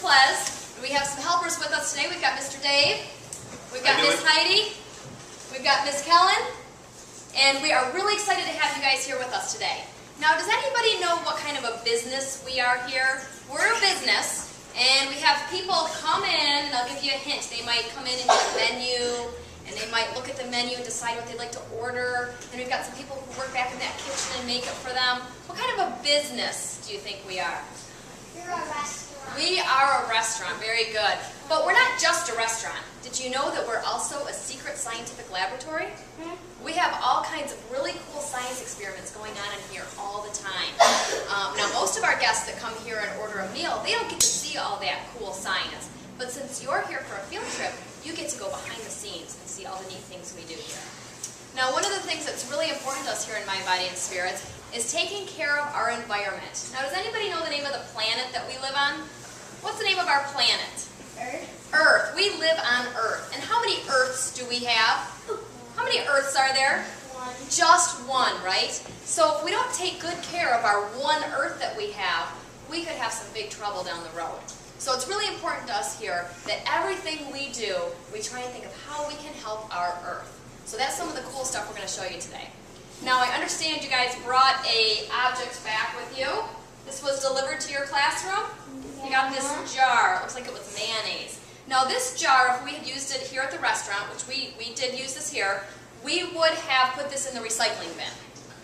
Les. We have some helpers with us today. We've got Mr. Dave. We've got Miss Heidi. We've got Miss Kellen. And we are really excited to have you guys here with us today. Now, does anybody know what kind of a business we are here? We're a business, and we have people come in, and I'll give you a hint. They might come in and get a menu, and they might look at the menu and decide what they'd like to order. And we've got some people who work back in that kitchen and make it for them. What kind of a business do you think we are? You're a restaurant. We are a restaurant. Very good. But we're not just a restaurant. Did you know that we're also a secret scientific laboratory? We have all kinds of really cool science experiments going on in here all the time. Now, most of our guests that come here and order a meal, they don't get to see all that cool science. But since you're here for a field trip, you get to go behind the scenes and see all the neat things we do here. Now, one of the things that's really important to us here in Mind, Body, and Spirit is taking care of our environment. Now, does anybody know the name of the planet that we live on? What's the name of our planet? Earth. Earth. We live on Earth. And how many Earths do we have? How many Earths are there? One. Just one, right? So if we don't take good care of our one Earth that we have, we could have some big trouble down the road. So it's really important to us here that everything we do, we try and think of how we can help our Earth. So that's some of the cool stuff we're going to show you today. Now, I understand you guys brought a object back with you. This was delivered to your classroom. You got this jar. It looks like it was mayonnaise. Now, this jar, if we had used it here at the restaurant, which we did use this here, we would have put this in the recycling bin.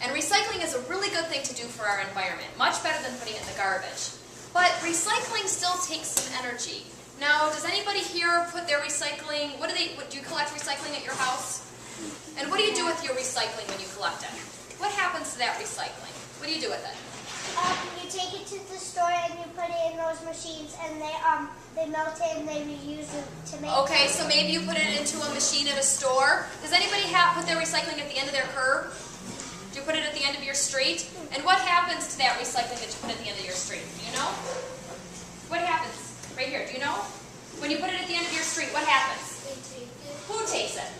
And recycling is a really good thing to do for our environment, much better than putting it in the garbage. But recycling still takes some energy. Now, does anybody here put their recycling, do you collect recycling at your house? And what do you do with your recycling when you collect it? What happens to that recycling? What do you do with it? You take it to the store and you put it in those machines, and they melt it and they reuse it to make. Okay, so maybe you put it into a machine at a store. Does anybody put their recycling at the end of their curb? Do you put it at the end of your street? And what happens to that recycling that you put at the end of your street? Do you know? What happens? Right here. Do you know? When you put it at the end of your street, what happens? They take it. Who takes it?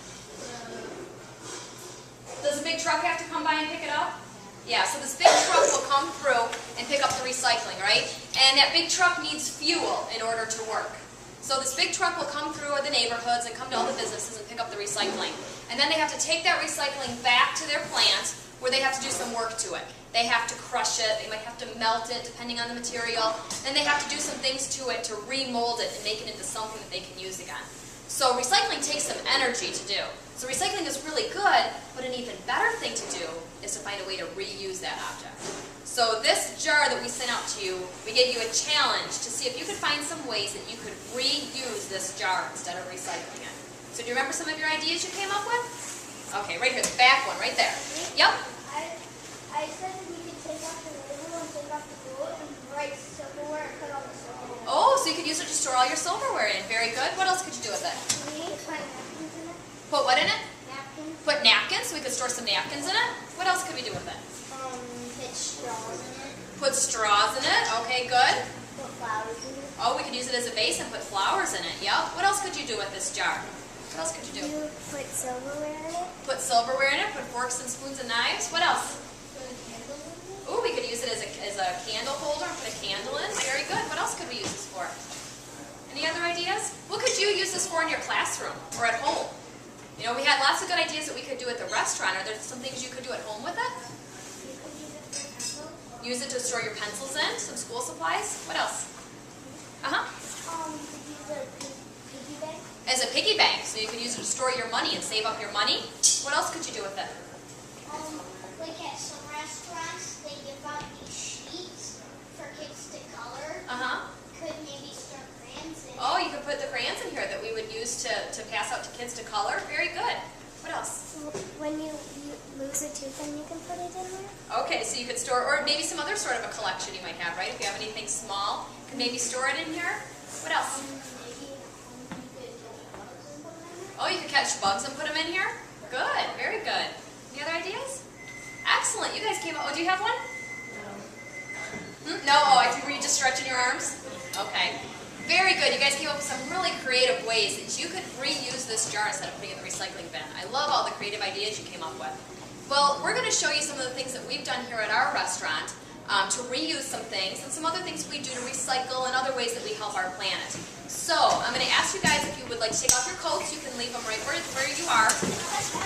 Does a big truck have to come by and pick it up? Yeah, so this big truck will come through and pick up the recycling, right? And that big truck needs fuel in order to work. So this big truck will come through the neighborhoods and come to all the businesses and pick up the recycling. And then they have to take that recycling back to their plant where they have to do some work to it. They have to crush it, they might have to melt it depending on the material, then they have to do some things to it to remold it and make it into something that they can use again. So recycling takes some energy to do. So recycling is really good, but an even better thing to do is to find a way to reuse that object. So this jar that we sent out to you, we gave you a challenge to see if you could find some ways that you could reuse this jar instead of recycling it. So do you remember some of your ideas you came up with? Okay, right here, the back one, right there. Yep. I said we could take off the label and take off the glue and write silverware and put all the silverware. Oh, so you could use it to store all your silverware in. Very good. What else could you do with it? We put napkins in it. Put what in it? Napkins. Put napkins, so we could store some napkins in it. What else could we do with it? Put straws in it. Put straws in it. Okay, good. Put flowers in it. Oh, we could use it as a base and put flowers in it. Yep. What else could you do with this jar? What else could you do? You put silverware in it. Put silverware in it. Put forks and spoons and knives. What else? Put a candle in it. Oh, we could use it as a candle holder and put a candle in. Very good. What else could we use this for? Any other ideas? What could you use this for in your classroom or at home? You know, we had lots of good ideas that we could do at the restaurant. Are there some things you could do at home with it? You could use it for pencils. Use it to store your pencils in, some school supplies. What else? You could use a piggy bank. As a piggy bank, so you could use it to store your money and save up your money. What else could you do with it? Like at some restaurants, they give out these sheets for kids to color. Could maybe store crayons in. Oh, you could put the crayons in here that we would use to pass out to kids to color. Very good. What else? When you lose a tooth, then you can put it in there. Okay, so you could store, or maybe some other sort of a collection you might have, right? If you have anything small, you could maybe store it in here. What else? Maybe you could catch bugs and put them in there. Oh, you could catch bugs and put them in here? Good, very good. Any other ideas? Excellent. You guys came up. Oh, do you have one? No. No? Oh, were you just stretching your arms? Okay. Very good. You guys came up with some really creative ways that you could reuse this jar instead of putting it in the recycling bin. I love all the creative ideas you came up with. Well, we're going to show you some of the things that we've done here at our restaurant to reuse some things, and some other things we do to recycle, and other ways that we help our planet. So I'm going to ask you guys if you would like to take off your coats. You can leave them right where you are.